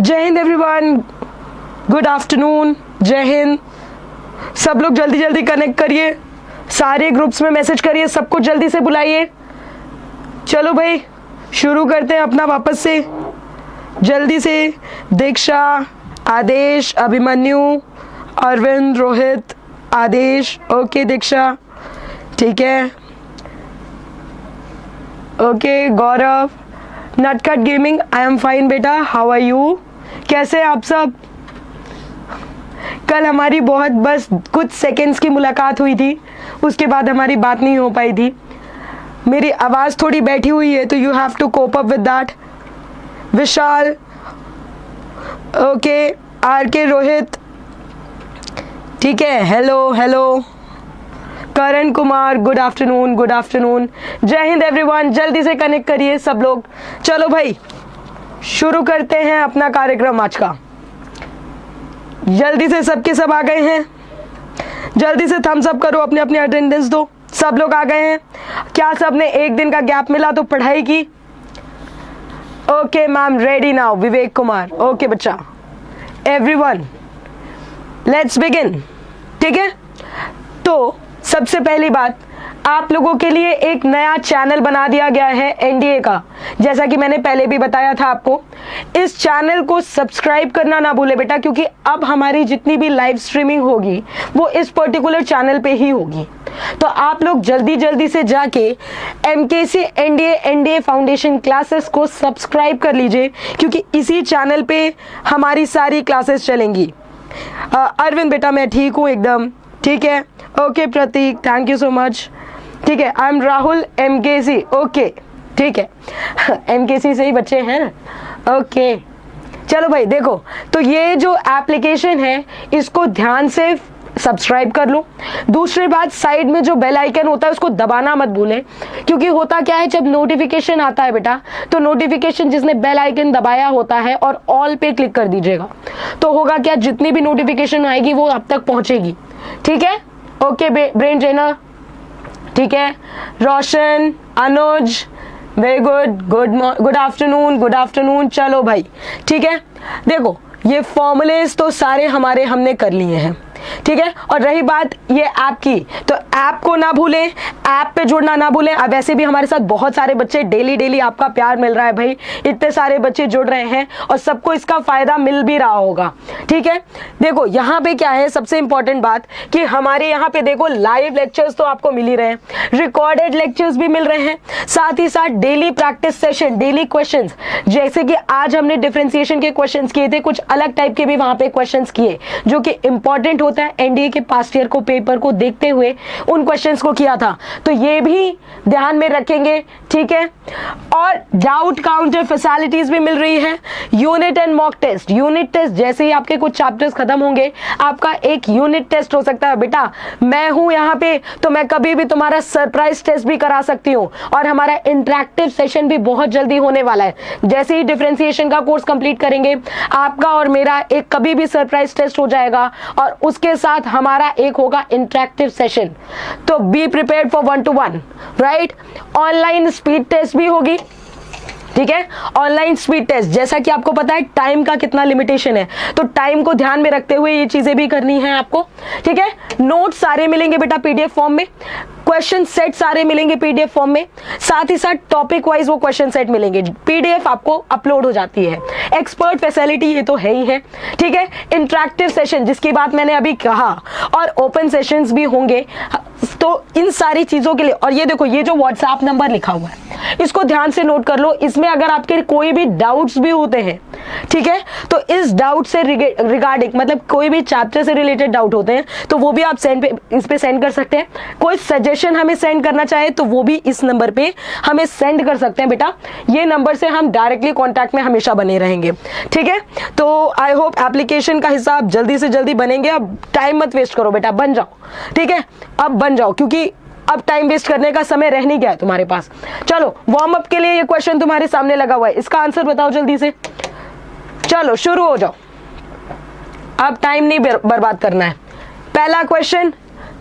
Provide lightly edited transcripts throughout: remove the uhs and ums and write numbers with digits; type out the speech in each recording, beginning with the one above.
जय Hind everyone, good afternoon, Jai Hind. सब लोग जल्दी जल्दी कनेक्ट करिए, सारे ग्रुप्स में मैसेज करिए, सबको जल्दी से बुलाइए। चलो भाई शुरू करते हैं अपना वापस से जल्दी से। दीक्षा, आदेश, अभिमन्यु, अरविंद, रोहित, आदेश, ओके दीक्षा, ठीक है, ओके गौरव, नटकट गेमिंग, आई एम फाइन बेटा, हाउ आर यू, कैसे आप सब। कल हमारी बहुत बस कुछ सेकंड्स की मुलाकात हुई थी, उसके बाद हमारी बात नहीं हो पाई थी। मेरी आवाज़ थोड़ी बैठी हुई है तो you have to cope up with that. Vishal, okay, R K, Rohit, ठीक है, hello hello, Karan Kumar, good afternoon, good afternoon, Jai Hind everyone. जल्दी से कनेक्ट करिए सब लोग। चलो भाई शुरू करते हैं अपना कार्यक्रम आज का। जल्दी से सबके सब आ गए हैं, जल्दी से थम्स अप करो, अपने अपने अटेंडेंस दो। सब लोग आ गए हैं क्या? सब ने एक दिन का गैप मिला तो पढ़ाई की? Okay ma'am, ready now. Vivek Kumar, okay बच्चा, एवरीवन लेट्स बिगिन, ठीक है। तो सबसे पहली बात, आप लोगों के लिए एक नया चैनल बना दिया गया है एनडीए का, जैसा कि मैंने पहले भी बताया था आपको। इस चैनल को सब्सक्राइब करना ना भूले बेटा, क्योंकि अब हमारी जितनी भी लाइव स्ट्रीमिंग होगी वो इस पर्टिकुलर चैनल पे ही होगी। तो आप लोग जल्दी जल्दी से जाके एमकेसी एनडीए फाउंडेशन क्लासेस को सब्सक्राइब कर लीजिए, क्योंकि इसी चैनल पे हमारी सारी क्लासेस चलेंगी। अरविंद बेटा मैं ठीक हूँ एकदम, ठीक है, okay Prateek, thank you so much, ठीक है। I am Rahul, MKC, okay, ठीक है एमकेसी से ही बच्चे हैं, ओके। चलो भाई देखो, तो ये जो एप्लीकेशन है इसको ध्यान से सब्सक्राइब कर लो। दूसरी बात, साइड में जो बेल आइकन होता है उसको दबाना मत भूलें, क्योंकि होता क्या है जब नोटिफिकेशन आता है बेटा, तो नोटिफिकेशन जिसने बेल आइकन दबाया होता है और ऑल पे क्लिक कर दीजिएगा, तो होगा क्या, जितनी भी नोटिफिकेशन आएगी वो आप तक पहुंचेगी, ठीक है। ओके ब्रेन ट्रेनर, ठीक है, Roshan, Anuj, very good, good afternoon, good afternoon. चलो भाई ठीक है, देखो ये फॉर्मूलेस तो सारे हमारे हमने कर लिए हैं, ठीक है। और रही बात ये ऐप की, तो ऐप को ना भूलें, ऐप पे जुड़ना ना भूलें। अब वैसे भी हमारे साथ बहुत सारे बच्चे, डेली आपका प्यार मिल रहा है भाई, इतने सारे बच्चे जुड़ रहे हैं और सबको इसका फायदा मिल भी रहा होगा, ठीक है। देखो यहाँ पे क्या है सबसे इंपॉर्टेंट बात, कि हमारे यहाँ पे देखो लाइव लेक्चर्स तो आपको मिल ही रहे हैं, रिकॉर्डेड लेक्चर्स भी मिल रहे हैं, साथ ही साथ daily practice session, daily questions, जैसे कि आज हमने डिफरेंशिएशन के क्वेश्चंस किए थे, कुछ अलग टाइप के भी वहां पे क्वेश्चंस किए जो कि इंपॉर्टेंट होता है, एनडीए के पास्ट ईयर को पेपर को देखते हुए उन क्वेश्चंस को किया था, तो ये भी ध्यान में रखेंगे, ठीक है। और डाउट काउंटर फैसिलिटीज भी मिल रही है, unit and mock test. Unit test जैसे ही आपके कुछ चैप्टर्स खत्म होंगे, आपका एक यूनिट टेस्ट हो सकता है बेटा, मैं हूं यहाँ पे तो मैं कभी भी तुम्हारा सरप्राइज टेस्ट भी करा सकती हूँ। और हमारा इंटरेक्टिव सेशन भी बहुत जल्दी होने वाला है, जैसे ही डिफरेंशिएशन का कोर्स कंप्लीट करेंगे आपका और मेरा एक कभी भी सरप्राइज टेस्ट हो जाएगा, और उसके साथ हमारा एक होगा इंटरेक्टिव सेशन। तो be prepared for 1-to-1, right. Online speed test भी होगी, ठीक है। ऑनलाइन स्पीड टेस्ट, जैसा कि आपको पता है टाइम का कितना लिमिटेशन है, तो टाइम को ध्यान में रखते हुए ये चीजें भी करनी है आपको, ठीक है। नोट्स सारे मिलेंगे बेटा पीडीएफ फॉर्म में, क्वेश्चन सेट सारे मिलेंगे पीडीएफ फॉर्म में, साथ ही साथ टॉपिक वाइज वो क्वेश्चन सेट मिलेंगे, पीडीएफ आपको अपलोड हो जाती है। एक्सपर्ट फैसिलिटी ये तो है ही है, ठीक है। इंटरेक्टिव सेशन जिसकी बात मैंने अभी कहा, और ओपन सेशंस भी होंगे, तो इन सारी चीजों के लिए। और ये देखो, ये जो व्हाट्सएप नंबर लिखा हुआ है इसको ध्यान से नोट कर लो, इसमें अगर आपके कोई भी डाउट्स भी होते हैं, ठीक है, तो इस डाउट से रिगार्डिंग, मतलब कोई भी चैप्टर से रिलेटेड डाउट होते हैं तो वो भी आप इस पे सेंड कर सकते हैं। कोई सजेशन हमें सेंड करना चाहे तो वो भी इस नंबर पे हमें सेंड कर सकते हैं बेटा, ये नंबर से हम डायरेक्टली कॉन्टैक्ट में हमेशा बने रहेंगे, ठीक है। तो आई होप एप्लीकेशन का हिसाब जल्दी से जल्दी बनेंगे। अब टाइम मत वेस्ट करो बेटा, बन जाओ, ठीक है, अब बन जाओ, क्योंकि अब टाइम वेस्ट करने का समय रह नहीं गया है तुम्हारे पास। चलो वार्म अप के लिए ये क्वेश्चन तुम्हारे सामने लगा हुआ है, इसका आंसर बताओ जल्दी से। चलो शुरू हो जाओ, अब टाइम नहीं बर्बाद करना है। पहला क्वेश्चन,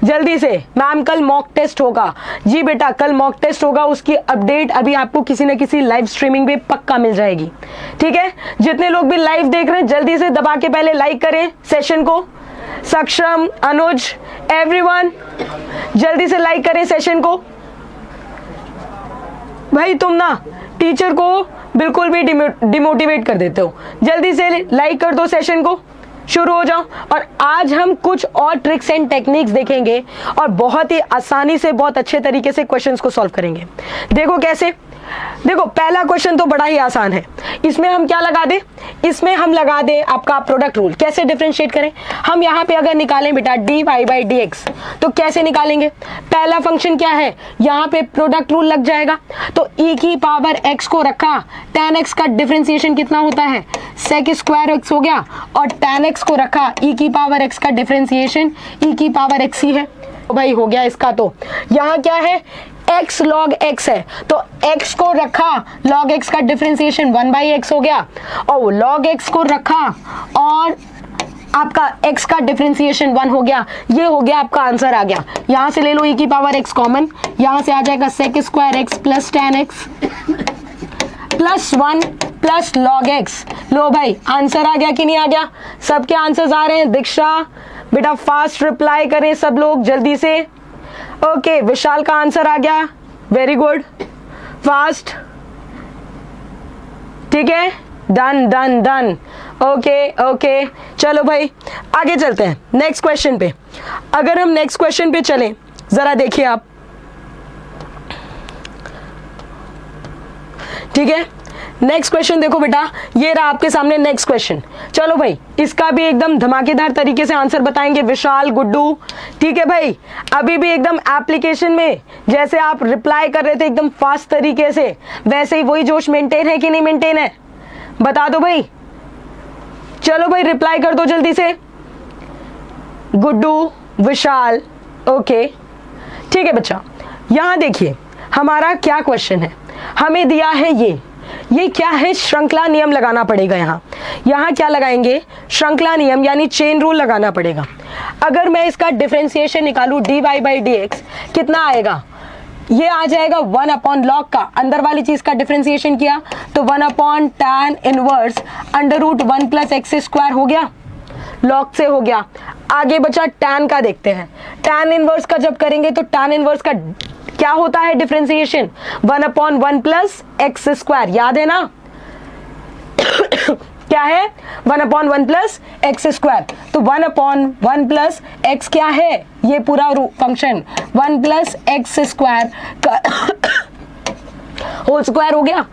जल्दी से। मैम कल मॉक टेस्ट होगा। जी बेटा कल मॉक टेस्ट होगा, उसकी अपडेट अभी आपको किसी न किसी लाइव स्ट्रीमिंग पे पक्का मिल जाएगी, ठीक है। जितने लोग भी लाइव देख रहे हैं जल्दी से दबा के पहले लाइक करें सेशन को। सक्षम, अनुज, एवरीवन जल्दी से लाइक करें सेशन को। भाई तुम ना टीचर को बिल्कुल भी डिमोटिवेट कर देते हो, जल्दी से लाइक कर दो सेशन को, शुरू हो जाओ। और आज हम कुछ और ट्रिक्स एंड टेक्निक्स देखेंगे और बहुत ही आसानी से बहुत अच्छे तरीके से क्वेश्चंस को सॉल्व करेंगे। देखो कैसे, देखो पहला क्वेश्चन तो बड़ा ही आसान है। इसमें हम क्या लगा दे, इसमें हम लगा दे आपका प्रोडक्ट रूल। कैसे डिफरेंशिएट करें हम, यहाँ पे अगर निकालें बेटा dy बाई dx तो कैसे निकालेंगे। पहला फंक्शन क्या है, यहाँ पे प्रोडक्ट रूल लग जाएगा। तो e की पावर x को रखा, tan x का डिफरेंशिएशन कितना होता है, sec स्क्वायर x हो गया, और tan x को रखा, e की पावर x का डिफरेंशिएशन e की पावर x ही है। तो भाई हो गया इसका। तो यहाँ क्या है, x log x है, तो x को रखा, log x का डिफरेंशिएशन 1/x हो गया, और log x को रखा और आपका x का डिफरेंशिएशन 1 हो गया। ये हो गया आपका आंसर आ गया। यहां से ले लो e की पावर x कॉमन, यहां से आ जाएगा sec square x plus tan x plus 1 plus log x। लो भाई आंसर आ गया कि नहीं आ गया, सबके आंसर्स आ रहे हैं। दीक्षा बेटा फास्ट रिप्लाई करें सब लोग जल्दी से। ओके विशाल का आंसर आ गया, वेरी गुड, फास्ट, ठीक है, done done done. Okay okay चलो भाई आगे चलते हैं नेक्स्ट क्वेश्चन पे। अगर हम नेक्स्ट क्वेश्चन पे चलें जरा देखिए आप, ठीक है। नेक्स्ट क्वेश्चन देखो बेटा, ये रहा आपके सामने नेक्स्ट क्वेश्चन। चलो भाई इसका भी एकदम धमाकेदार तरीके से आंसर बताएंगे विशाल, गुड्डू, ठीक है भाई। अभी भी एकदम एप्लीकेशन में जैसे आप रिप्लाई कर रहे थे एकदम फास्ट तरीके से, वैसे ही वही जोश मेंटेन है कि नहीं मेंटेन है, बता दो भाई। चलो भाई रिप्लाई कर दो जल्दी से, गुड्डू, विशाल, ओके ठीक है बच्चा। यहां देखिए हमारा क्या क्वेश्चन है, हमें दिया है ये क्या है, श्रृंखला नियम लगाना पड़ेगा। यहाँ क्या लगाएंगे, श्रृंखला नियम यानी चेन रूल लगाना पड़ेगा। अगर मैं इसका डिफरेंशिएशन निकालूं dy बाई dx कितना आएगा, ये आ जाएगा 1 log का, अंदर वाली चीज का डिफरेंशिएशन किया तो 1 tan inverse under root 1 plus x square हो गया, log से हो गया। आगे बचा tan का, देखते हैं tan इनवर्स का जब करेंगे तो tan इनवर्स का क्या होता है डिफरेंशिएशन, 1 प्लस एक्स स्क्वायर, याद है ना क्या है, 1 प्लस एक्स स्क्वायर। तो 1 प्लस एक्स क्या है, ये पूरा फंक्शन 1 प्लस एक्स स्क्वायर का होल स्क्वायर हो गया।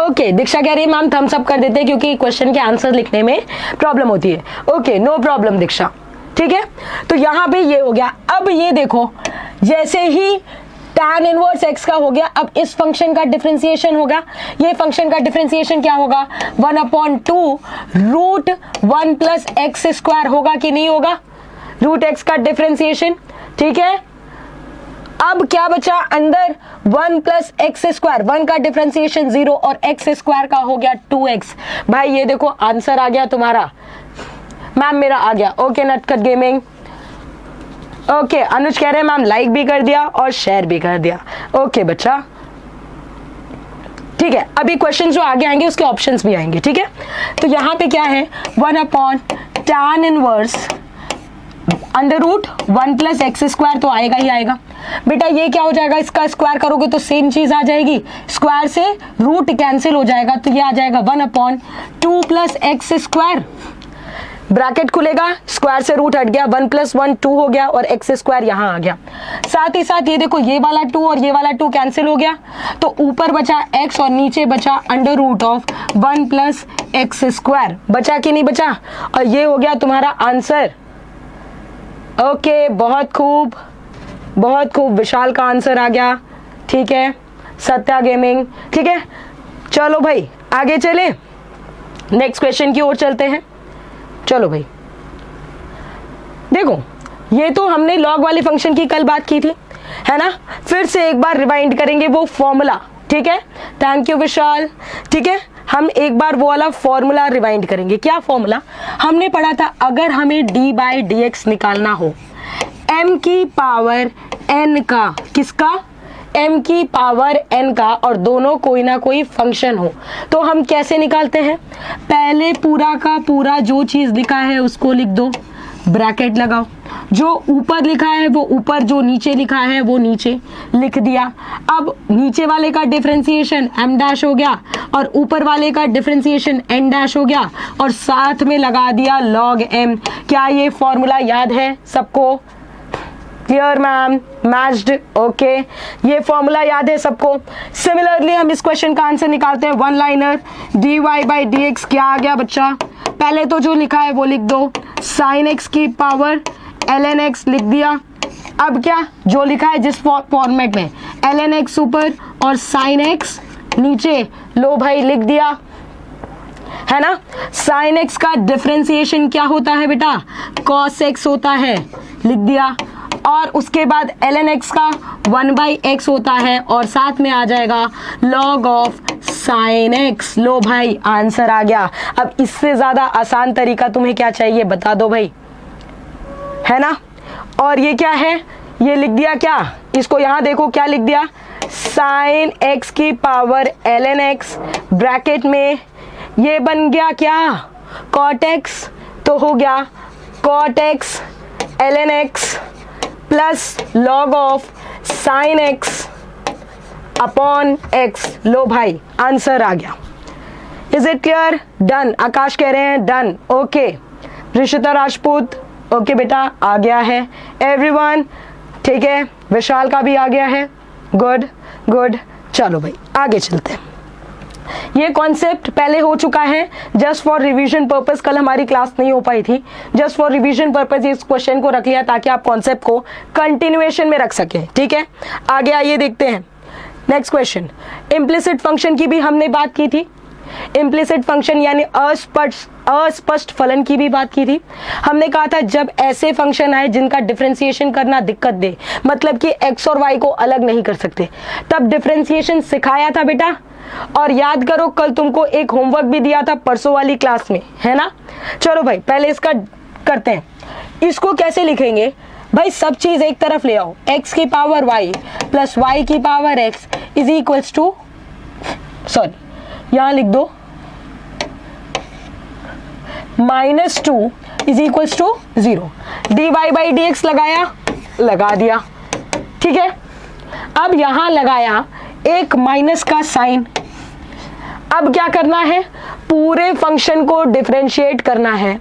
ओके दीक्षा कह रही है मैम थम्स अप कर देते हैं क्योंकि क्वेश्चन के आंसर लिखने में प्रॉब्लम होती है। ओके नो प्रॉब्लम दीक्षा, ठीक है। तो यहां पे ये हो गया। अब ये देखो जैसे ही tan इनवर्स x का हो गया, अब इस फंक्शन का डिफरेंशिएशन होगा। ये फंक्शन का डिफरेंशिएशन क्या होगा, 1/2 रूट 1 प्लस एक्स स्क्वायर होगा कि नहीं होगा, रूट x का डिफरेंशिएशन, ठीक है। अब क्या बचा अंदर, 1 प्लस एक्स स्क्वायर, 1 का डिफरेंशिएशन 0 और एक्स स्क्वायर का हो गया 2x। भाई ये देखो आंसर आ गया तुम्हारा, मैम मेरा आ गया। ओके नटखट गेमिंग, ओके अनुज कह रहे हैं मैम लाइक भी कर दिया और शेयर भी कर दिया। ओके बच्चा ठीक है। अभी क्वेश्चन जो आगे आएंगे उसके ऑप्शंस भी आएंगे, ठीक है। तो यहाँ पे क्या है, 1 tan inverse under root 1 plus x square तो आएगा ही आएगा बेटा। ये क्या हो जाएगा, इसका स्क्वायर करोगे तो सेम चीज आ जाएगी, स्क्वायर से रूट कैंसिल हो जाएगा तो ये आ जाएगा 1/2 प्लस एक्स स्क्वायर, ब्रैकेट खुलेगा, स्क्वायर से रूट हट गया, 1 प्लस 1 2 हो गया और एक्स स्क्वायर यहाँ आ गया। साथ ही साथ ये देखो ये वाला 2 और ये वाला 2 कैंसिल हो गया तो ऊपर बचा x और नीचे बचा under root of 1 plus x square. बचा कि नहीं बचा, और ये हो गया तुम्हारा आंसर। ओके बहुत खूब बहुत खूब, विशाल का आंसर आ गया, ठीक है। सत्या गेमिंग, ठीक है। चलो भाई आगे चले, नेक्स्ट क्वेश्चन की ओर चलते हैं। चलो भाई देखो ये तो हमने लॉग वाले फंक्शन की कल बात की थी, है ना। फिर से एक बार रिवाइंड करेंगे वो फॉर्मूला, ठीक है। थैंक यू विशाल, ठीक है। हम एक बार वो वाला फॉर्मूला रिवाइंड करेंगे। क्या फॉर्मूला हमने पढ़ा था? अगर हमें डी बाई डी एक्स निकालना हो m की पावर n का, किसका? m की पावर n का, और दोनों कोई ना कोई फंक्शन हो, तो हम कैसे निकालते हैं? पहले पूरा का पूरा जो चीज लिखा है उसको लिख दो, ब्रैकेट लगाओ, जो ऊपर लिखा है वो ऊपर, जो नीचे लिखा है वो नीचे लिख दिया। अब नीचे वाले का डिफरेंशिएशन m डैश हो गया और ऊपर वाले का डिफरेंशिएशन n डैश हो गया, और साथ में लगा दिया log m। क्या ये फॉर्मूला याद है सबको? Clear ma'am? मैच्ड? ओके, ये फॉर्मूला याद है सबको। सिमिलरली हम इस क्वेश्चन का आंसर निकालते हैं, one liner. D y by d x क्या आ गया बच्चा? पहले तो जो लिखा है वो लिख दो, साइन एक्स की पावर ln x लिख दिया। अब क्या जो लिखा है जिस फॉर्मेट में, ln x ऊपर और साइन x नीचे, लो भाई लिख दिया, है ना। साइन x का डिफरेंशिएशन क्या होता है बेटा? cos x होता है, लिख दिया। और उसके बाद ln x का 1/x होता है, और साथ में आ जाएगा log ऑफ साइन x। लो भाई आंसर आ गया। अब इससे ज्यादा आसान तरीका तुम्हें क्या चाहिए बता दो भाई, है ना। और ये क्या है? ये लिख दिया क्या? इसको यहां देखो क्या लिख दिया, साइन x की पावर ln x, ब्रैकेट में ये बन गया क्या? cot x, तो हो गया cot x ln x plus log of sine x upon x। लो भाई आंसर आ गया। Is it clear? डन। आकाश कह रहे हैं done. Okay, Rishita Rajput okay बेटा आ गया है। एवरीवन ठीक है, विशाल का भी आ गया है। गुड गुड, चलो भाई आगे चलते हैं। ये कॉन्सेप्ट पहले हो चुका है, जस्ट फॉर रिवीजन पर्पस। कल हमारी क्लास नहीं हो पाई थी, जस्ट फॉर रिवीजन पर्पस इस क्वेश्चन को रख लिया ताकि आप कॉन्सेप्ट को कंटिन्यूएशन में रख सकें। ठीक है, आगे आइए देखते हैं नेक्स्ट क्वेश्चन। इम्प्लिसिट फंक्शन की भी हमने बात की थी, इम्प्लिसिट फंक्शन यानी अस्पष्ट फलन की भी बात की थी। हमने कहा था जब ऐसे फंक्शन आए जिनका डिफरेंशिएशन करना दिक्कत दे, मतलब कि x और y को अलग नहीं कर सकते, तब डिफरेंशिएशन सिखाया था बेटा। और याद करो कल तुमको एक होमवर्क भी दिया था परसों वाली क्लास में, है ना। चलो भाई पहले इसका करते हैं। इसको कैसे लिखेंगे भाई? सब चीज एक तरफ ले आओ, x की पावर y प्लस y की power x is equals to, sorry यहां लिख दो -2 is equals to 0। D y by d x लगाया, लगा दिया, ठीक है। अब यहां लगाया एक माइनस का साइन। अब क्या करना है? पूरे फंक्शन को डिफरेंशिएट करना है।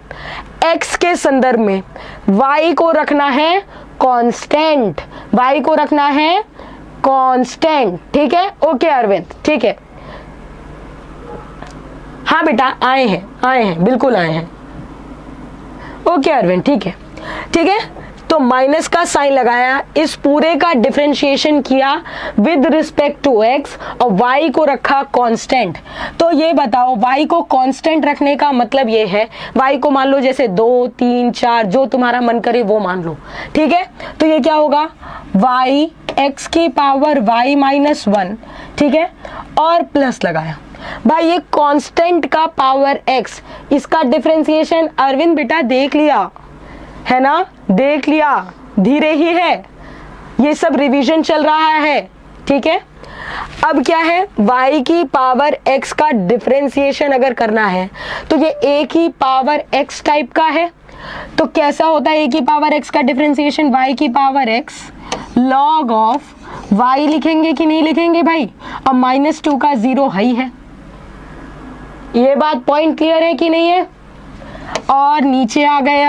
x के संदर्भ में y को रखना है कांस्टेंट, y को रखना है कांस्टेंट, ठीक है। ओके अरविंद, ठीक है। हाँ बेटा आए हैं बिल्कुल आए हैं। ओके अरविंद, ठीक है ठीक है। तो माइनस का साइन लगाया, इस पूरे का डिफरेंशिएशन किया विद रिस्पेक्ट टू x और y को रखा कांस्टेंट। तो ये बताओ y को कांस्टेंट रखने का मतलब ये है, y को मान लो जैसे 2, 3, 4 जो तुम्हारा मन करे वो मान लो, ठीक है। तो ये क्या होगा? y x की पावर y माइनस 1, ठीक है, और प्लस लगाया। भाई ये कांस्टेंट का पावर x, इसका डिफरेंशिएशन अरविंद बेटा देख लिया है ना, देख लिया, धीरे ही है, ये सब रिवीजन चल रहा है, ठीक है। अब क्या है? y की पावर x का डिफरेंशिएशन अगर करना है तो ये a की पावर x टाइप का है। तो कैसा होता है a की पावर x का डिफरेंशिएशन? y की power x log of y लिखेंगे कि नहीं लिखेंगे भाई? और -2 का 0 ही है। ये बात पॉइंट क्लियर है कि नहीं है? और नीचे आ गए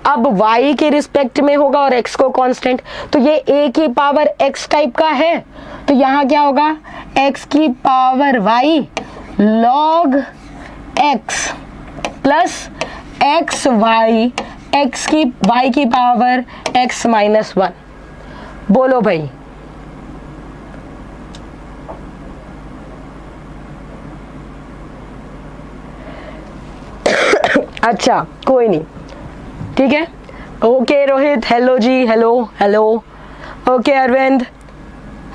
अब y के रिस्पेक्ट में होगा और x को कांस्टेंट, तो ये a की पावर x टाइप का है। तो यहाँ क्या होगा? x की power y log x plus x y, y की पावर x माइनस 1। बोलो भाई, अच्छा कोई नहीं, ठीक है। ओके रोहित, हेलो जी, हेलो हेलो। ओके अरविंद,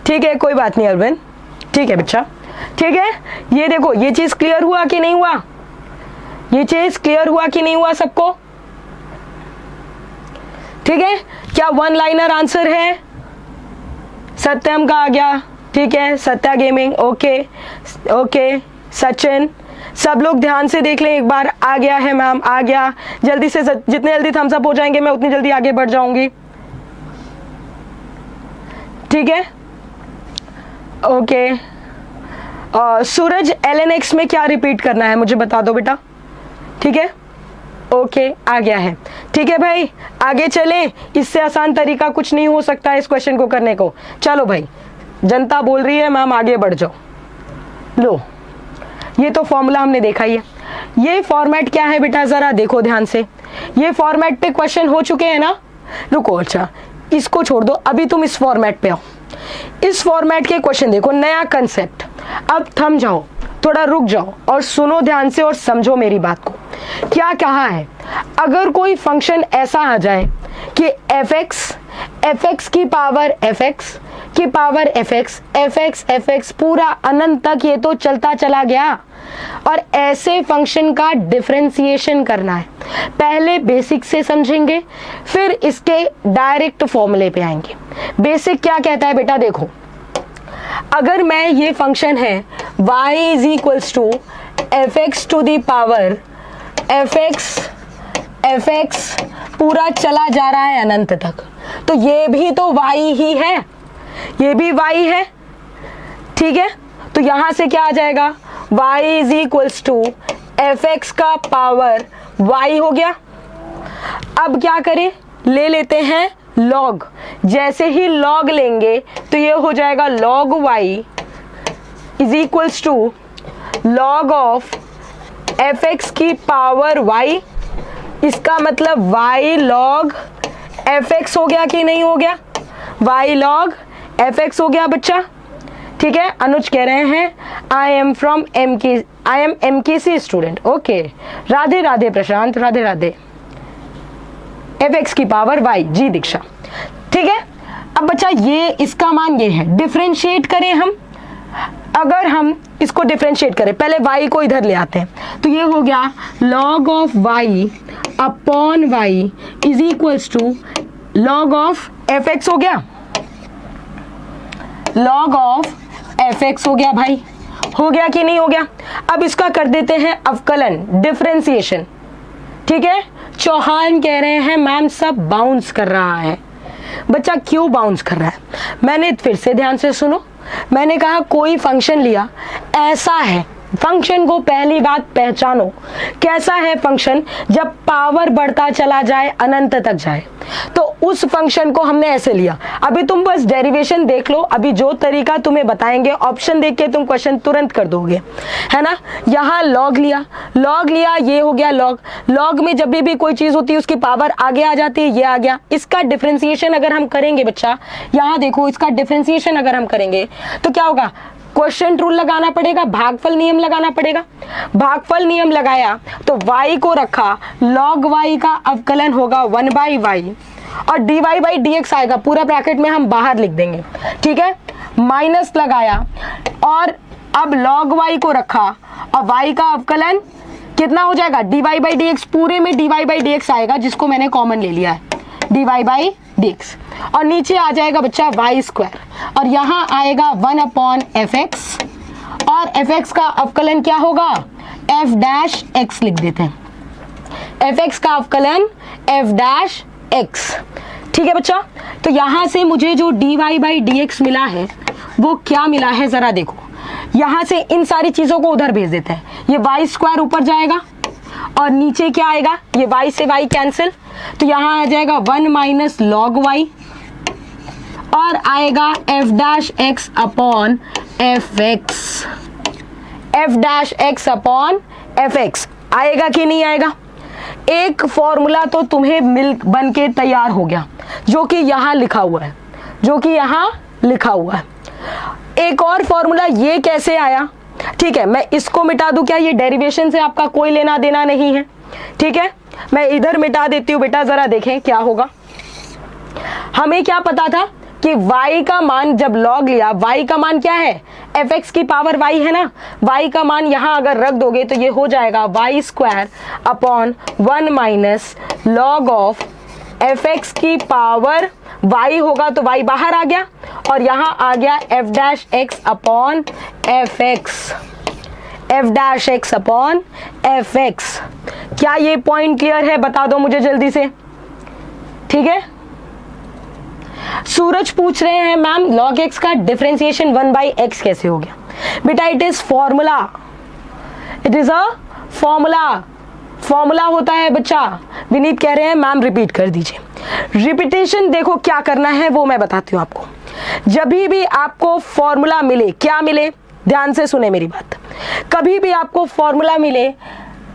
ठीक है कोई बात नहीं अरविंद, ठीक है बच्चा। ठीक है, ये देखो, ये चीज क्लियर हुआ कि नहीं हुआ, ये चीज क्लियर हुआ कि नहीं हुआ सबको? ठीक है, क्या वन लाइनर आंसर है? सत्यम का आ गया, ठीक है, Satya gaming, okay okay, Sachin, सब लोग ध्यान से देख लें एक बार, आ गया है मैम, आ गया, जल्दी से, जितने जल्दी थम्स अप हो जाएंगे मैं उतनी जल्दी आगे बढ़ जाऊंगी। ठीक है, ओके। सूरज LNX में क्या रिपीट करना है मुझे बता दो बेटा। ठीक है, ओके, आ गया है। ठीक है भाई, आगे चलें, इससे आसान तरीका कुछ नहीं हो सकता इस क्वेश्चन को करने को। चलो भाई, जनता बोल रही है मैम आगे बढ़ जाओ। लो, ये तो फॉर्मूला हमने देखा ही है। ये फॉर्मेट क्या है बेटा, जरा देखो ध्यान से। ये फॉर्मेट पे क्वेश्चन हो चुके हैं ना। रुको, अच्छा इसको छोड़ दो, अभी तुम इस फॉर्मेट पे आओ। इस फॉर्मेट के क्वेश्चन देखो, नया कंसेप्ट। अब थम जाओ, थोड़ा रुक जाओ और सुनो ध्यान से और समझो मेरी बात को। क्या कहा है, अगर कोई फंक्शन ऐसा आ जाए कि fx की पावर fx की पावर fx पूरा अनंत तक ये तो चलता चला गया, और ऐसे फंक्शन का डिफरेंशिएशन करना है। पहले बेसिक से समझेंगे, फिर इसके डायरेक्ट फॉर्मूले पे आएंगे। बेसिक क्या कहता है बेटा, देखो, अगर मैं ये फंक्शन है y is equals to fx to the power fx पूरा चला जा रहा है अनंत तक, तो ये भी तो y ही है, ये भी y है। ठीक है, तो यहां से क्या आ जाएगा, y is equals to fx का पावर y हो गया। अब क्या करें, ले लेते हैं log। जैसे ही log लेंगे तो ये हो जाएगा log y is equals to log of fx की पावर y। इसका मतलब y log fx हो गया कि नहीं हो गया, y log fx हो गया बच्चा। ठीक है, अनुज कह रहे हैं I am MKC student, okay, Radhe Radhe Prashant, Radhe Radhe. fx की पावर y, जी दीक्षा। ठीक है, अब बच्चा ये इसका मान ये है, डिफरेंशिएट करें हम। अगर हम इसको डिफरेंशिएट करें, पहले y को इधर ले आते हैं, तो ये हो गया log of y upon y is equals to log of fx हो गया, log ऑफ fx हो गया भाई, हो गया कि नहीं हो गया। अब इसका कर देते हैं अवकलन, डिफरेंशिएशन। ठीक है, चौहान कह रहे हैं मैम सब बाउंस कर रहा है। बच्चा क्यों बाउंस कर रहा है, मैंने फिर से ध्यान से सुनो, मैंने कहा कोई फंक्शन लिया, ऐसा है, फंक्शन को पहली बात पहचानो, कैसा है फंक्शन, जब पावर बढ़ता चला जाए अनंत तक जाए, तो उस फंक्शन को हमने ऐसे लिया। अभी तुम बस डेरिवेशन देख लो, अभी जो तरीका तुम्हें बताएंगे ऑप्शन देख के तुम क्वेश्चन तुरंत कर दोगे, है ना। यहाँ log लिया, ये हो गया log में जब भी कोई चीज होती है उसकी पावर आगे आ जाती है, ये आ गया। इसका डिफरेंशिएशन अगर हम करेंगे बच्चा, यहाँ देखो, इसका डिफरेंशिएशन अगर हम करेंगे तो क्या होगा, क्वोशिएंट रूल लगाना पड़ेगा, भागफल नियम लगाना पड़ेगा। भागफल नियम लगाया तो y को रखा, log y का अवकलन होगा 1/y और dy बाई dx आएगा, पूरा ब्रैकेट में हम बाहर लिख देंगे। ठीक है, माइनस लगाया और अब log y को रखा और y का अवकलन कितना हो जाएगा, dy बाई dx, पूरे में dy बाई dx आएगा जिसको मैंने कॉमन ले लिया है, dy बाई dx, और नीचे आ जाएगा बच्चा y स्क्वायर, और यहाँ आएगा 1/fx, और fx का अवकलन क्या होगा, f डैश x लिख देते हैं, fx का अवकलन f डैश x। ठीक है बच्चा, तो यहाँ से मुझे जो dy बाई dx मिला है वो क्या मिला है जरा देखो, यहाँ से इन सारी चीजों को उधर भेज देते हैं, ये y स्क्वायर ऊपर जाएगा और नीचे क्या आएगा, ये y से y कैंसिल, तो यहाँ आ जाएगा 1 माइनस log y और आएगा f dash x upon fx, f dash x upon fx आएगा कि नहीं आएगा। एक फॉर्मूला तो तुम्हें मिल बन के तैयार हो गया, जो कि यहाँ लिखा हुआ है, जो कि यहाँ लिखा हुआ है। एक और फॉर्मूला ये कैसे आया, ठीक है, मैं इसको मिटा दूं क्या, ये डेरिवेशन से आपका कोई लेना देना नहीं है। ठीक है, मैं इधर मिटा देती हूँ बेटा, जरा देखें क्या होगा। हमें क्या पता था कि y का मान जब log लिया, y का मान क्या है, fx की पावर y है ना, y का मान यहां अगर रख दोगे तो ये हो जाएगा y square upon 1 minus log of fx की पावर y होगा, तो y बाहर आ गया और यहां आ गया f dash x upon fx। क्या ये पॉइंट क्लियर है, बता दो मुझे जल्दी से। ठीक है, सूरज पूछ रहे हैं मैम log x का डिफरेंशिएशन 1/x कैसे हो गया। बेटा it is formula, it is a formula होता है बच्चा। विनीत कह रहे हैं मैम रिपीट कर दीजिए। रिपीटेशन देखो क्या करना है वो मैं बताती हूँ आपको। जब भी आपको फॉर्मूला मिले, क्या मिले, ध्यान से सुने मेरी बात, कभी भी आपको फॉर्मूला मिले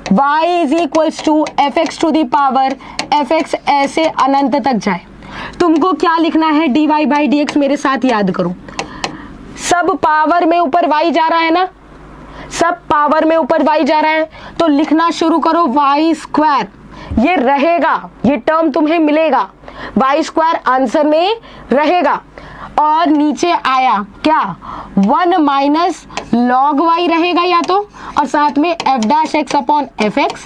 y is equals to fx to the power fx ऐसे अनंत तक जाए, तुमको क्या लिखना है, dy बाई dx। मेरे साथ याद करो, सब पावर में ऊपर y जा रहा है ना, सब पावर में ऊपर y जा रहा है, तो लिखना शुरू करो y स्क्वायर। ये रहेगा, ये टर्म तुम्हें मिलेगा, y स्क्वायर आंसर में रहेगा। और नीचे आया क्या, 1 माइनस log y रहेगा या तो, और साथ में f dash x upon fx,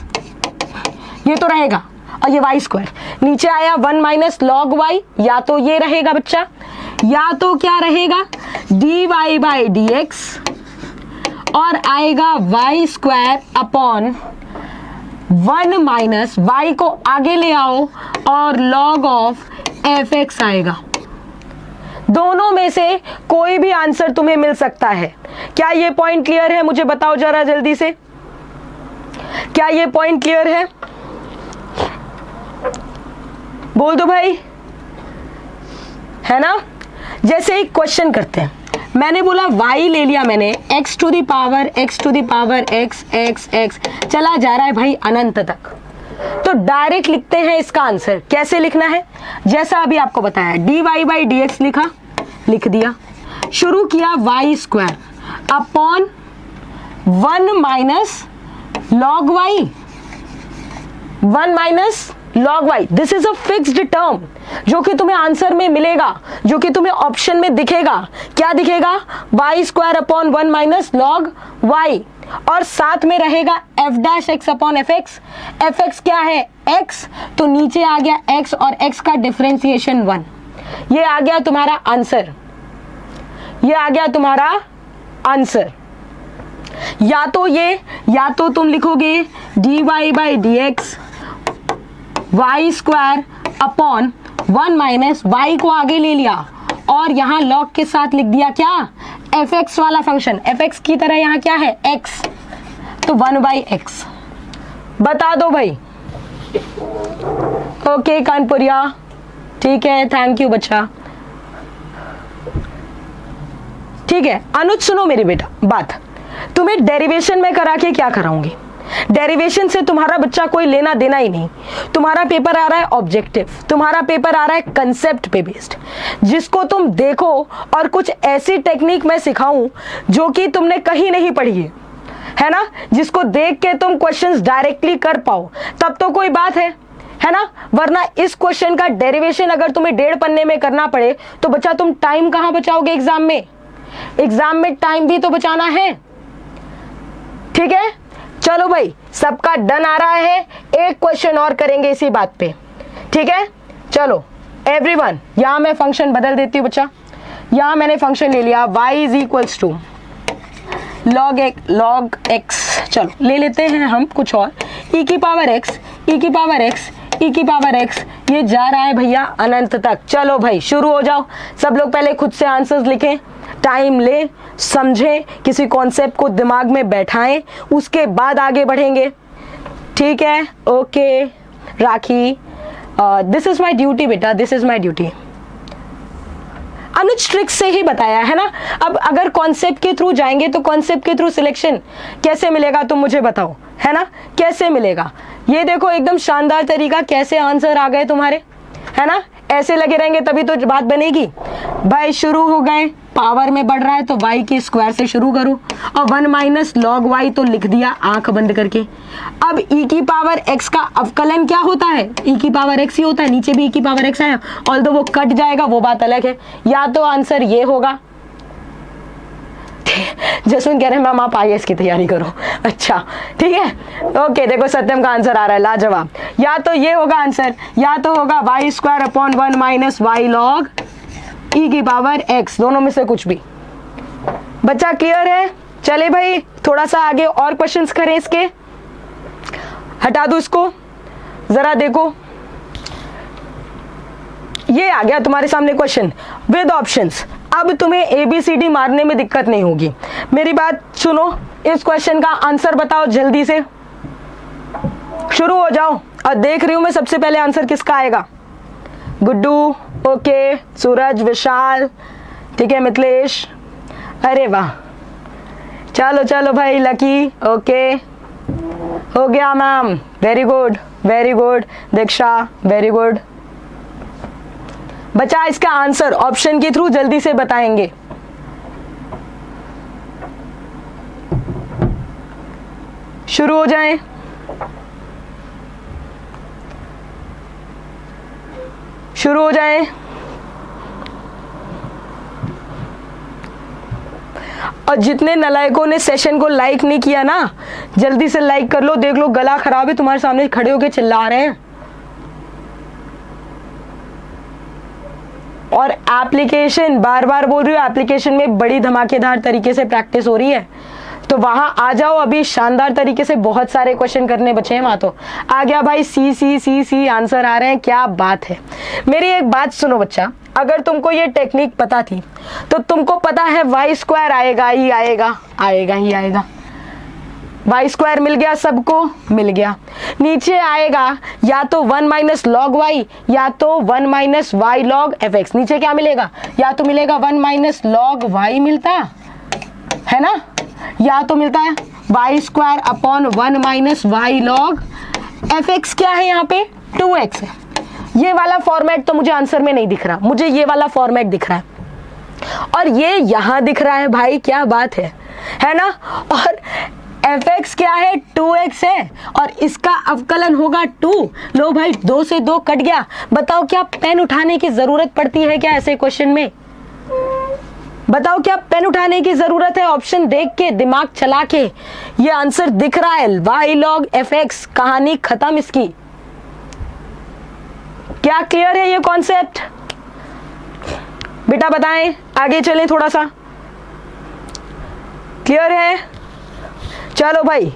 ये तो रहेगा, और ये y स्क्वायर। नीचे आया 1 माइनस log y, या तो ये रहेगा बच्चा, या तो क्या रहेगा dy बाई dx, और आएगा y square upon 1 minus y को आगे ले आओ और log ऑफ fx आएगा। दोनों में से कोई भी आंसर तुम्हें मिल सकता है। क्या ये पॉइंट क्लियर है, मुझे बताओ जरा जल्दी से, क्या ये पॉइंट क्लियर है, बोल दो भाई, है ना। जैसे एक क्वेश्चन करते हैं, मैंने बोला y ले लिया मैंने, x to the power x चला जा रहा है भाई अनंत तक, तो डायरेक्ट लिखते हैं इसका आंसर। कैसे लिखना है, जैसा अभी आपको बताया, dy बाई dx लिख दिया, शुरू किया y square upon 1 minus log y, 1 minus log y। This is a fixed term जो कि तुम्हें आंसर में मिलेगा, जो कि तुम्हें ऑप्शन में दिखेगा। क्या दिखेगा, y square upon 1 minus log y, और साथ में रहेगा f dash x upon fx। fx क्या है, x, तो नीचे आ गया x और x का डिफरेंशिएशन 1। ये आ गया तुम्हारा आंसर, ये आ गया तुम्हारा आंसर। या तो ये, या तो तुम लिखोगे dy by dx y square upon 1 minus y को आगे ले लिया और यहाँ log के साथ लिख दिया क्या, fx वाला फंक्शन, fx की तरह यहाँ क्या है x, तो 1/x। बता दो भाई। ओके कानपुरिया, ठीक है, थैंक यू बच्चा। ठीक है अनुज, सुनो मेरी बेटा बात, तुम्हें डेरिवेशन में करा के क्या कराऊंगी, डेरिवेशन से तुम्हारा बच्चा कोई लेना देना ही नहीं। तुम्हारा पेपर आ रहा है ऑब्जेक्टिव, तुम्हारा पेपर आ रहा है कंसेप्ट पे बेस्ड, जिसको तुम देखो और कुछ ऐसी टेक्निक मैं सिखाऊं जो कि तुमने कहीं नहीं पढ़ी है ना, जिसको देख के तुम क्वेश्चंस डायरेक्टली कर पाओ, तब तो कोई बात है ना। वरना इस क्वेश्चन का डेरिवेशन अगर तुम्हें 1.5 पन्ने में करना पड़े तो बच्चा तुम टाइम कहां बचाओगे एग्जाम में, एग्जाम में टाइम भी तो बचाना है। ठीक है, चलो भाई सबका डन आ रहा है, एक क्वेश्चन और करेंगे इसी बात पे। ठीक है, चलो एवरीवन, यहां मैं फंक्शन बदल देती हूं बच्चा, यहां मैंने फंक्शन ले लिया y is equals to log x, चलो ले लेते हैं हम कुछ और, e की पावर x, e की पावर x, e की पावर x, ये जा रहा है भैया अनंत तक। चलो भाई शुरू हो जाओ, सब लोग पहले खुद से आंसर्स लिखें, टाइम ले, समझें, किसी कॉन्सेप्ट को दिमाग में बैठाएं, उसके बाद आगे बढ़ेंगे। ठीक है, okay Rakhi, this is my duty बेटा, this is my duty. Anuj trick से ही बताया है ना। अब अगर कॉन्सेप्ट के थ्रू जाएंगे तो कॉन्सेप्ट के थ्रू सिलेक्शन कैसे मिलेगा तुम मुझे बताओ, है ना, कैसे मिलेगा। ये देखो एकदम शानदार तरीका, कैसे आंसर आ गए तुम्हारे, है ना। ऐसे लगे रहेंगे तभी तो बात बनेगी। भाई शुरू हो गए, पावर में बढ़ रहा है तो y के स्क्वायर से शुरू करो और 1 माइनस लॉग y तो लिख दिया आंख बंद करके। अब e की पावर x का अवकलन क्या होता है, e की पावर x ही होता है, नीचे भी e की पावर x है, ऑल्दो वो कट जाएगा वो बात अलग है। या तो आंसर ये होगा, जसवंत कह रहे हैं मैम आप IAS की तैयारी करो, अच्छा ठीक है ओके। देखो सत्यम का आंसर आ रहा है लाजवाब, या तो ये होगा आंसर, या तो होगा Y square upon 1 minus Y log E की पावर x, दोनों में से कुछ भी। बच्चा क्लियर है? चले भाई थोड़ा सा आगे और क्वेश्चंस करें इसके, हटा दो इसको जरा, देखो ये आ गया तुम्हारे सामने क्वेश्चन विद ऑप्शंस। अब तुम्हें ABCD मारने में दिक्कत नहीं होगी, मेरी बात सुनो, इस क्वेश्चन का आंसर बताओ जल्दी से, शुरू हो जाओ। और देख रही हूं मैं सबसे पहले आंसर किसका आएगा, गुड्डू ओके, सूरज, विशाल ठीक है, मिथिलेश, अरे वाह चलो चलो भाई, लकी ओके हो गया ma'am, very good very good, Diksha very good. बच्चा इसका आंसर ऑप्शन के थ्रू जल्दी से बताएंगे। शुरू हो जाएं, शुरू हो जाएं। और जितने नलायकों ने सेशन को लाइक नहीं किया ना, जल्दी से लाइक कर लो, देख लो गला खराब है तुम्हारे सामने खड़े होके चिल्ला रहे हैं। और एप्लीकेशन बार बार बोल रही हूँ, एप्लीकेशन में बड़ी धमाकेदार तरीके से प्रैक्टिस हो रही है, तो वहां आ जाओ, अभी शानदार तरीके से बहुत सारे क्वेश्चन करने बचे हैं। वहां तो आ गया भाई सी सी सी सी आंसर आ रहे हैं, क्या बात है। मेरी एक बात सुनो बच्चा, अगर तुमको ये टेक्निक पता थी तो तुमको पता है वाई स्क्वायर आएगा ही आएगा, आएगा ही आएगा। वाई स्क्वायर मिल गया, सबको मिल गया। नीचे आएगा या तो 1 माइनस लॉग वाई या तो 1 minus Y log f x. नीचे क्या मिलेगा, या तो मिलेगा 1 माइनस लॉग वाई मिलता है ना, या तो मिलता है y square upon 1 minus Y log f x. क्या है यहाँ पे 2x है। ये वाला फॉर्मेट तो मुझे आंसर में नहीं दिख रहा, मुझे ये वाला फॉर्मेट दिख रहा है और ये यहाँ दिख रहा है भाई, क्या बात है ना। और एफ एक्स क्या है 2x है और इसका अवकलन होगा 2। लो भाई 2 से 2 कट गया। बताओ क्या पेन उठाने की जरूरत पड़ती है क्या ऐसे क्वेश्चन में, बताओ क्या पेन उठाने की जरूरत है, ऑप्शन देख के दिमाग चला के ये आंसर दिख रहा है, वाई लॉग एफ एक्स, कहानी खत्म इसकी। क्या क्लियर है ये कॉन्सेप्ट बेटा, बताएं आगे चलें थोड़ा सा, क्लियर है? चलो भाई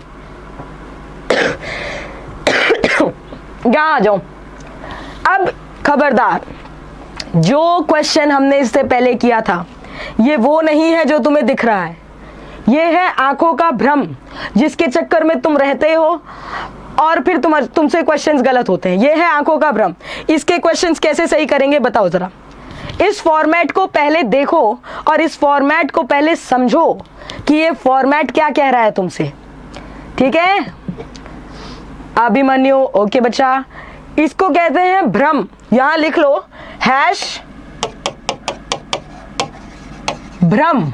यहां आ जाओ। अब खबरदार, जो क्वेश्चन हमने इससे पहले किया था ये वो नहीं है जो तुम्हें दिख रहा है, ये है आंखों का भ्रम जिसके चक्कर में तुम रहते हो और फिर तुमसे क्वेश्चंस गलत होते हैं। ये है आंखों का भ्रम। इसके क्वेश्चंस कैसे सही करेंगे बताओ जरा। इस फॉर्मेट को पहले देखो और इस फॉर्मेट को पहले समझो कि ये फॉर्मेट क्या कह रहा है तुमसे, ठीक है। अभिमन्यु ओके बच्चा, इसको कहते हैं भ्रम। यहां लिख लो हैश भ्रम,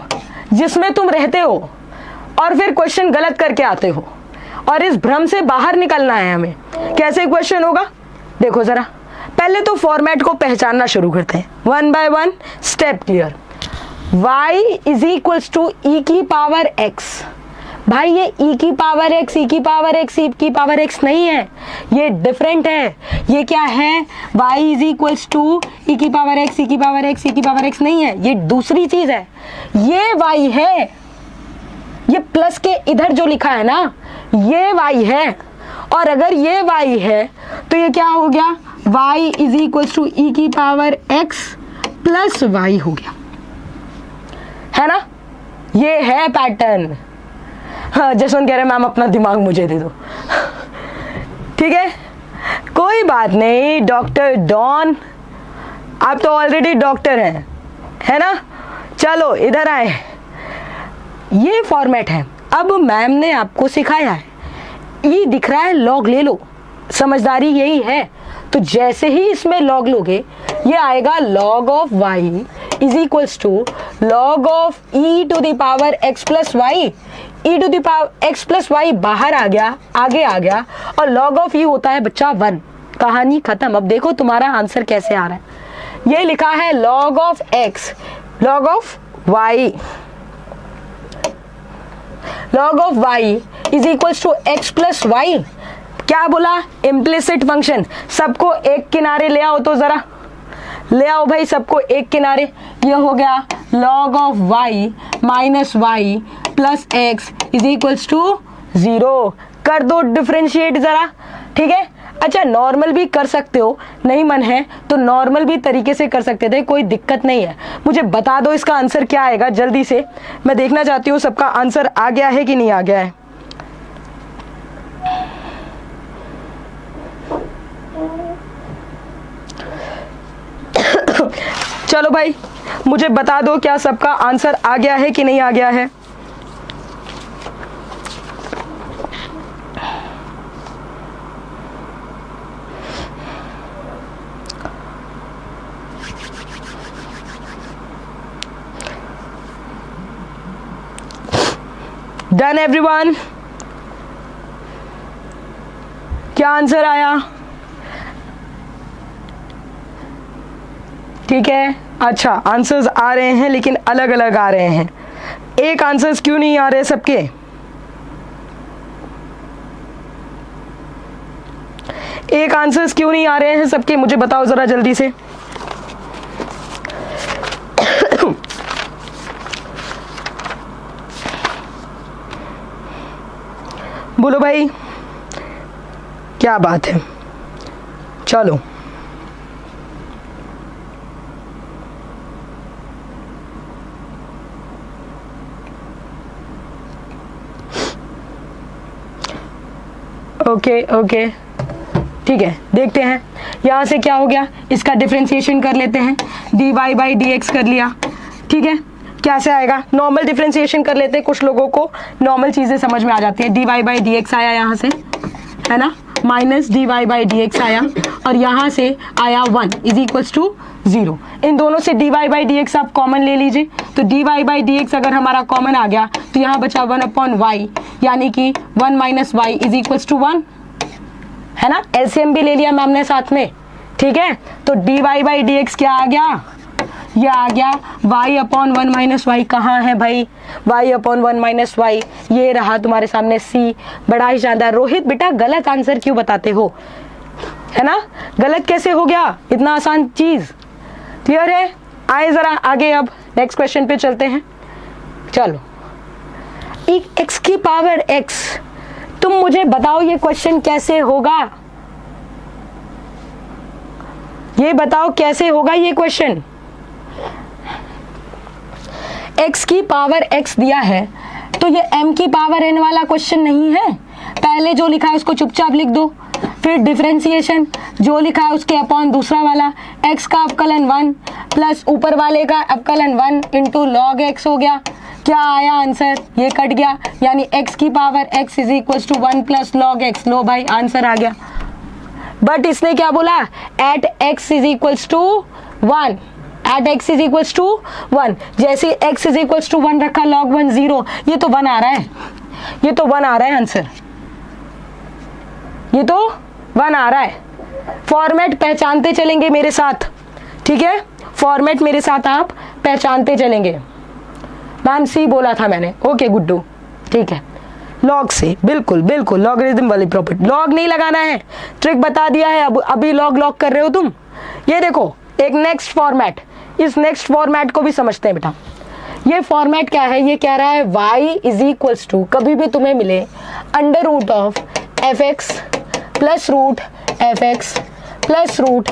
जिसमें तुम रहते हो और फिर क्वेश्चन गलत करके आते हो और इस भ्रम से बाहर निकलना है हमें। कैसे क्वेश्चन होगा देखो जरा, पहले तो फॉर्मेट को पहचानना शुरू करते हैं, 1 by 1 step clear. y is equals to e की पावर x। भाई ये e की पावर x, e की पावर x, e की पावर x नहीं है, ये डिफरेंट है। ये क्या है, y is equals to e की पावर x, e की पावर x, e की पावर x नहीं है, ये दूसरी चीज है। ये y है, ये प्लस के इधर जो लिखा है ना ये y है, और अगर ये y है तो ये क्या हो गया, y is equals to e की पावर x प्लस y हो गया, है ना। ये है पैटर्न। हाँ जसवंत कह रहे मैम अपना दिमाग मुझे दे दो, ठीक है कोई बात नहीं। डॉक्टर डॉन आप तो ऑलरेडी डॉक्टर हैं, है ना। चलो इधर आए, ये फॉर्मेट है। अब मैम ने आपको सिखाया है, ई दिख रहा है लॉग ले लो, समझदारी यही है। तो जैसे ही इसमें लॉग लोगे ये आएगा log of y is equals to log of e to the power x plus y. E to the power x plus y बाहर आ गया, आगे आ गया, और लॉग ऑफ ई होता है बच्चा 1। कहानी खत्म। अब देखो तुम्हारा आंसर कैसे आ रहा है। ये लिखा है log of x, log of y, log of y is equals to x plus y. क्या बोला? Implicit function. सबको एक किनारे ले आओ, तो जरा ले आओ भाई सबको एक किनारे। ये हो गया log of y minus y plus x is equals to 0। कर दो डिफ्रेंशिएट जरा, ठीक है। अच्छा, नॉर्मल भी कर सकते हो, नहीं मन है तो नॉर्मल भी तरीके से कर सकते थे, कोई दिक्कत नहीं है। मुझे बता दो इसका आंसर क्या आएगा जल्दी से, मैं देखना चाहती हूँ सबका आंसर आ गया है कि नहीं आ गया है। चलो भाई मुझे बता दो क्या सबका आंसर आ गया है कि नहीं आ गया है। Done everyone? क्या आंसर आया? ठीक है। अच्छा, आंसर्स आ रहे हैं लेकिन अलग अलग आ रहे हैं। एक आंसर्स क्यों नहीं आ रहे सबके? एक आंसर्स क्यों नहीं आ रहे हैं सबके, मुझे बताओ जरा जल्दी से। बोलो भाई, क्या बात है। चलो ओके ओके, ठीक है। देखते हैं यहाँ से क्या हो गया, इसका डिफरेंशिएशन कर लेते हैं। D y by d x कर लिया, ठीक है। कैसे आएगा? नॉर्मल डिफरेंशिएशन कर लेते हैं, कुछ लोगों को नॉर्मल चीज़ें समझ में आ जाती है। D y by d x आया यहाँ से, है ना, minus d y by d x आया, और यहाँ से आया 1 इज इक्वल्स टू 0। इन दोनों से d y by d x आप कॉमन ले लीजिए, तो d y by d x अगर हमारा कॉमन आ गया तो यहाँ बचा 1 अपॉन वाई, यानी कि 1 minus y is equals to 1, है ना। एलसीएम भी ले लिया मैम ने साथ में, ठीक है। तो d y by d x क्या आ गया? ये आ गया y अपॉन 1 माइनस वाई। कहाँ है भाई y अपॉन 1 माइनस वाई? ये रहा तुम्हारे सामने c। बड़ा ही शानदार। रोहित बेटा गलत आंसर क्यों बताते हो, है ना, गलत कैसे हो गया इतना आसान चीज? क्लियर है? आए जरा आगे, अब नेक्स्ट क्वेश्चन पे चलते हैं। चलो, x की पावर x, तुम मुझे बताओ ये क्वेश्चन कैसे होगा, ये बताओ कैसे होगा ये क्वेश्चन। x की पावर x दिया है तो ये m की पावर n वाला क्वेश्चन नहीं है। पहले जो लिखा है उसको चुपचाप लिख दो, फिर डिफरेंशिएशन जो लिखा है उसके अपॉन दूसरा वाला, x का अवकलन 1 प्लस ऊपर वाले का अवकलन 1 इंटू लॉग x हो गया। क्या आया आंसर? ये कट गया, यानी x की power x is equals to 1 plus log x। लो भाई आंसर आ गया। बट इसने क्या बोला? At x is equals to 1, at x is equals to 1। जैसे x इज इक्वल्स टू 1 रखा, log 1 0, ये तो 1 आ रहा है, ये तो 1 आ रहा है आंसर, ये तो 1 आ रहा है। फॉर्मेट पहचानते चलेंगे मेरे साथ, ठीक है, फॉर्मेट मेरे साथ आप पहचानते चलेंगे। मैम सी बोला था मैंने, ओके गुड्डू, ठीक है। लॉग से बिल्कुल बिल्कुल लॉगरिथम वाली प्रॉपर्टी, लॉग नहीं लगाना है, ट्रिक बता दिया है। अब अभी लॉग कर रहे हो तुम। ये देखो एक नेक्स्ट फॉर्मेट, इस नेक्स्ट फॉर्मेट को भी समझते हैं बेटा। ये फॉर्मेट क्या है? ये कह रहा है y इज इक्वल्स टू, कभी भी तुम्हें मिले under root of f(x) plus root f(x) plus root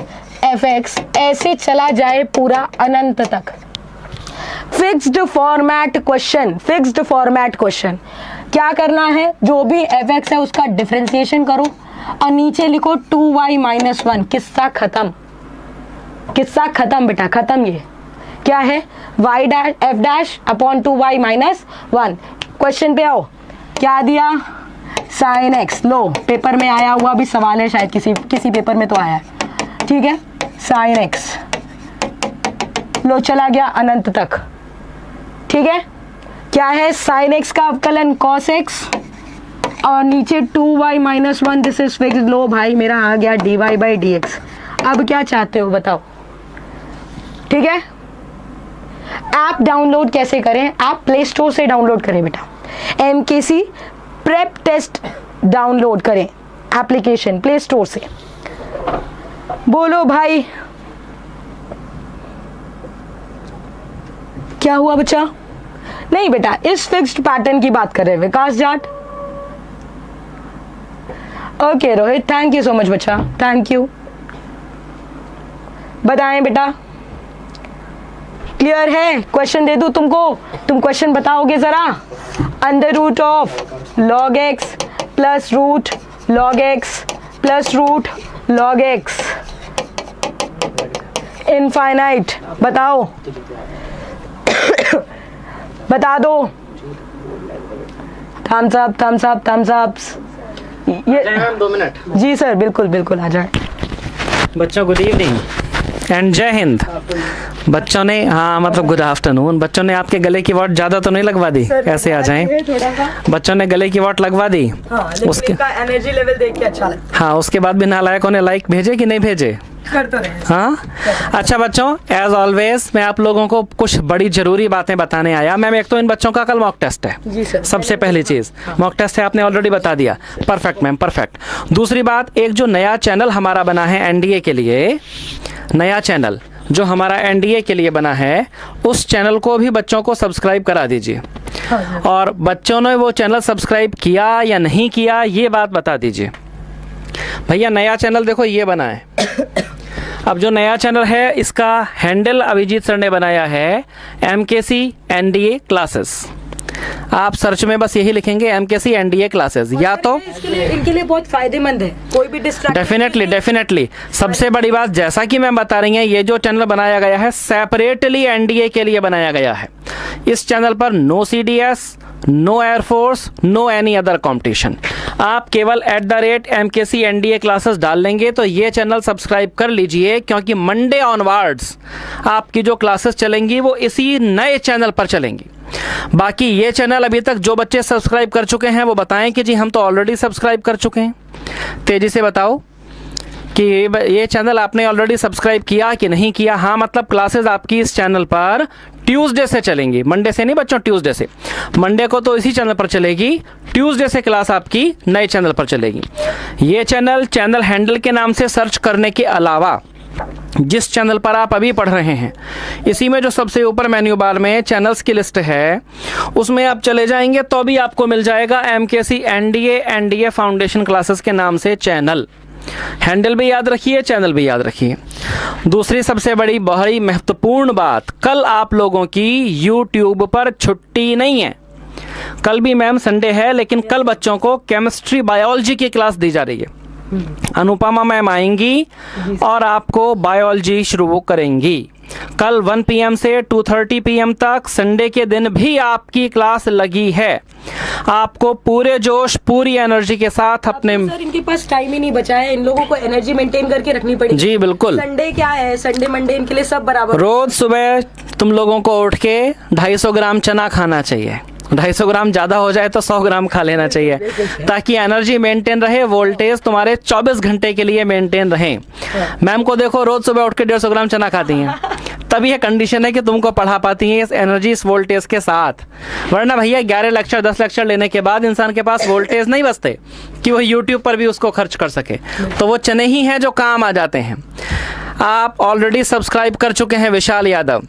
f(x), ऐसे चला जाए पूरा अनंत तक। Fixed format question, fixed format question. क्या करना है? जो भी f(x) है उसका डिफरेंशिएशन करो और नीचे लिखो 2y माइनस 1। किस्सा खत्म, किस्सा खत्म बेटा, खत्म। ये क्या है? y dash f dash upon 2y minus 1। Question पे आओ, क्या दिया? Sign x। लो पेपर में आया हुआ भी सवाल है, शायद किसी पेपर में तो आया है, ठीक है। साइन x फ्लो चला गया अनंत तक, ठीक है। क्या है, साइन एक्स का अवकलन कॉस एक्स और नीचे 2y - 1, दिस इज फिक्स। लो भाई मेरा आ गया dy/dx। अब क्या चाहते हो बताओ, ठीक है। ऐप डाउनलोड कैसे करें, ऐप प्ले स्टोर से डाउनलोड करें बेटा, MKC प्रेप टेस्ट डाउनलोड करें एप्लीकेशन प्ले स्टोर से। बोलो भाई क्या हुआ बच्चा? नहीं बेटा, इस फिक्स्ड पैटर्न की बात कर रहे हैं Vikas Jat. Okay Rohit, thank you so much बच्चा, थैंक यू। बताएं बेटा, क्लियर है? क्वेश्चन दे दूं तुमको, तुम क्वेश्चन बताओगे जरा। Under root of log x plus root log x plus root log x infinite, बताओ बता दो। Thumbs up thumbs up thumbs up. ये 2 मिनट। जी सर, बिल्कुल बिल्कुल आ जाए। बच्चों गुड इवनिंग एंड जय हिंद। बच्चों ने, हाँ मतलब गुड आफ्टरनून। बच्चों ने आपके गले की वाट ज्यादा तो नहीं लगवा दी? ऐसे आ जाएं। बच्चों ने गले की वाट लगवा दी। हाँ, उसके एनर्जी लेवल देख के अच्छा लगता। हाँ, उसके बाद भी नालायकों ने लाइक भेजे कि नहीं भेजे? कर तो रहे। हाँ अच्छा बच्चों, एज ऑलवेज मैं आप लोगों को कुछ बड़ी जरूरी बातें बताने आया। मैम एक तो इन बच्चों का कल मॉक टेस्ट है। जी सर। सबसे पहली चीज मॉक टेस्ट है, आपने ऑलरेडी बता दिया। Perfect ma'am, perfect. दूसरी बात, एक जो नया चैनल हमारा बना है एनडीए के लिए, नया चैनल जो हमारा एनडीए के लिए बना है, उस चैनल को भी बच्चों को सब्सक्राइब करा दीजिए। और बच्चों ने वो चैनल सब्सक्राइब किया या नहीं किया, ये बात बता दीजिए। भैया नया चैनल देखो ये बना है। अब जो नया चैनल है इसका हैंडल अभिजीत सर ने बनाया है MKC NDA क्लासेस। आप सर्च में बस यही लिखेंगे MKC NDA क्लासेस, या तो इनके लिए बहुत फायदेमंद है, कोई भी डिस्ट्रैक्ट। डेफिनेटली सबसे बड़ी बात, जैसा कि मैं बता रही हैं, ये जो चैनल बनाया गया है सेपरेटली एनडीए के लिए बनाया गया है। इस चैनल पर no CDS, no air force, no any other competition. आप केवल @MKC NDA क्लासेस डाल लेंगे तो ये चैनल सब्सक्राइब कर लीजिए, क्योंकि मंडे ऑनवर्ड्स आपकी जो क्लासेस चलेंगी वो इसी नए चैनल पर चलेंगी। बाकी ये चैनल अभी तक जो बच्चे सब्सक्राइब कर चुके हैं वो बताएं कि जी हम तो ऑलरेडी सब्सक्राइब कर चुके हैं। तेजी से बताओ कि ये चैनल आपने ऑलरेडी सब्सक्राइब किया कि नहीं किया। हाँ मतलब क्लासेस आपकी इस चैनल पर ट्यूसडे से चलेंगी, मंडे से नहीं बच्चों, ट्यूसडे से। मंडे को तो इसी चैनल पर चलेगी, ट्यूसडे से क्लास आपकी नए चैनल पर चलेगी। ये चैनल हैंडल के नाम से सर्च करने के अलावा जिस चैनल पर आप अभी पढ़ रहे हैं, इसी में जो सबसे ऊपर मेन्यू बार में चैनल्स की लिस्ट है, उसमें आप चले जाएंगे तो भी आपको मिल जाएगा MKC NDA फाउंडेशन क्लासेस के नाम से चैनल। हैंडल भी याद रखिए, चैनल भी याद रखिए। दूसरी सबसे बड़ी बड़ी महत्वपूर्ण बात, कल आप लोगों की YouTube पर छुट्टी नहीं है। कल भी मैम संडे है, लेकिन कल बच्चों को केमिस्ट्री बायोलॉजी की क्लास दी जा रही है। अनुपमा मैम आएंगी और आपको बायोलॉजी शुरू करेंगी। कल 1 PM से 2:30 PM तक संडे के दिन भी आपकी क्लास लगी है। आपको पूरे जोश पूरी एनर्जी के साथ अपने, सर इनके पास टाइम ही नहीं बचा है, इन लोगों को एनर्जी मेंटेन करके रखनी पड़ेगी। जी बिल्कुल। संडे क्या है, संडे मंडे इनके लिए सब बराबर। रोज सुबह तुम लोगों को उठ के 250 ग्राम चना खाना चाहिए। 250 ग्राम ज़्यादा हो जाए तो 100 ग्राम खा लेना चाहिए, ताकि एनर्जी मेंटेन रहे, वोल्टेज तुम्हारे 24 घंटे के लिए मेंटेन रहे। मैम को देखो रोज सुबह उठ के 150 ग्राम चना खाती हैं, तभी ये कंडीशन है कि तुमको पढ़ा पाती हैं इस एनर्जी, इस वोल्टेज के साथ। वरना भैया 11 लेक्चर 10 लेक्चर लेने के बाद इंसान के पास वोल्टेज नहीं बचते कि वो यूट्यूब पर भी उसको खर्च कर सके। तो वो चने ही हैं जो काम आ जाते हैं। आप ऑलरेडी सब्सक्राइब कर चुके हैं विशाल यादव।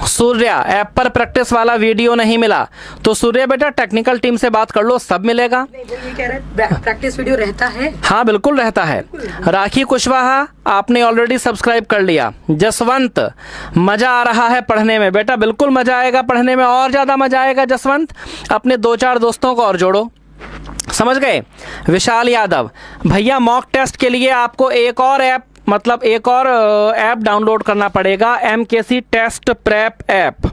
सूर्या ऐप पर प्रैक्टिस वाला वीडियो नहीं मिला तो सूर्या बेटा टेक्निकल टीम से बात कर लो, सब मिलेगा। ये कह रहे प्रैक्टिस वीडियो रहता है। हाँ बिल्कुल रहता है। राखी कुशवाहा आपने ऑलरेडी सब्सक्राइब कर लिया। जसवंत, मजा आ रहा है पढ़ने में। बेटा बिल्कुल मजा आएगा पढ़ने में, और ज्यादा मजा आएगा जसवंत। अपने 2-4 दोस्तों को और जोड़ो, समझ गए। विशाल यादव, भैया मॉक टेस्ट के लिए आपको एक और ऐप, मतलब एक और ऐप डाउनलोड करना पड़ेगा, MKC test prep app.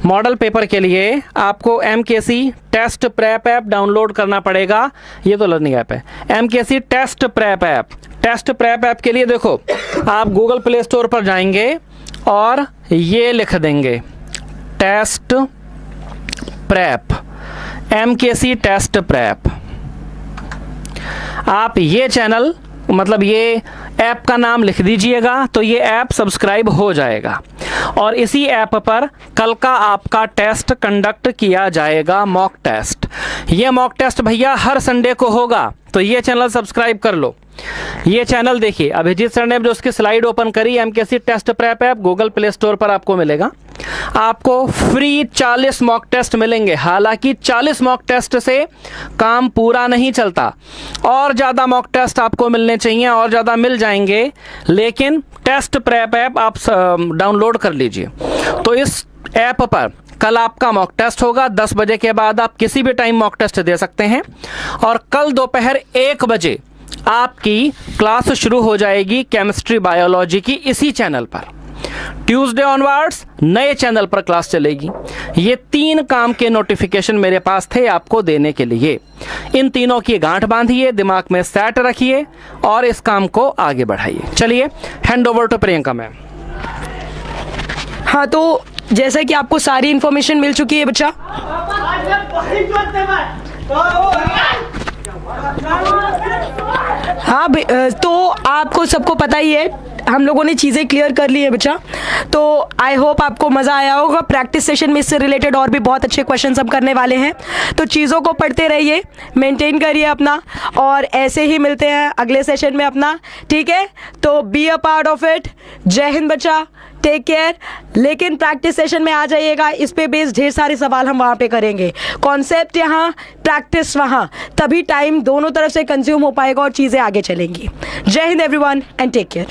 Model paper के लिए आपको MKC test prep app download करना पड़ेगा। ये तो लर्निंग ऐप है, MKC test prep app. Test prep app के लिए देखो, आप गूगल प्ले स्टोर पर जाएंगे और ये लिख देंगे test prep, MKC test prep. आप ये चैनल मतलब ये ऐप का नाम लिख दीजिएगा तो ये ऐप सब्सक्राइब हो जाएगा और इसी ऐप पर कल का आपका टेस्ट कंडक्ट किया जाएगा, मॉक टेस्ट। ये मॉक टेस्ट भैया हर संडे को होगा, तो ये चैनल सब्सक्राइब कर लो। ये चैनल देखिए, अभिजीत सर ने जो उसकी स्लाइड ओपन करी, MKC test prep app Google play store पर आपको मिलेगा। आपको फ्री 40 मॉक टेस्ट मिलेंगे। हालांकि 40 मॉक टेस्ट से काम पूरा नहीं चलता, और ज़्यादा मॉक टेस्ट आपको मिलने चाहिए, और ज़्यादा मिल जाएंगे, लेकिन टेस्ट प्रेप ऐप आप डाउनलोड कर लीजिए। तो इस ऐप पर कल आपका मॉक टेस्ट होगा 10 बजे के बाद। आप किसी भी टाइम मॉक टेस्ट दे सकते हैं, और कल दोपहर 1 बजे आपकी क्लास शुरू हो जाएगी केमिस्ट्री बायोलॉजी की इसी चैनल पर। ट्यूसडे ऑनवर्ड्स नए चैनल पर क्लास चलेगी। ये 3 काम के नोटिफिकेशन मेरे पास थे आपको देने के लिए। इन तीनों की गांठ बांधिए, दिमाग में सेट रखिए और इस काम को आगे बढ़ाइए। चलिए, hand over to Priyanka ma'am. हाँ, तो जैसे कि आपको सारी इन्फॉर्मेशन मिल चुकी है बच्चा, हाँ तो आपको सबको पता ही है, हम लोगों ने चीज़ें क्लियर कर ली है बच्चा। तो आई होप आपको मज़ा आया होगा। प्रैक्टिस सेशन में इससे रिलेटेड और भी बहुत अच्छे क्वेश्चन हम करने वाले हैं, तो चीज़ों को पढ़ते रहिए, मेंटेन करिए अपना, और ऐसे ही मिलते हैं अगले सेशन में अपना, ठीक है? तो be a part of it. जय हिंद बच्चा, टेक केयर। लेकिन प्रैक्टिस सेशन में आ जाइएगा, इस पे बेस्ड ढेर सारे सवाल हम वहाँ पे करेंगे। कॉन्सेप्ट यहाँ, प्रैक्टिस वहाँ, तभी टाइम दोनों तरफ से कंज्यूम हो पाएगा और चीज़ें आगे चलेंगी। Jai Hind everyone and take care.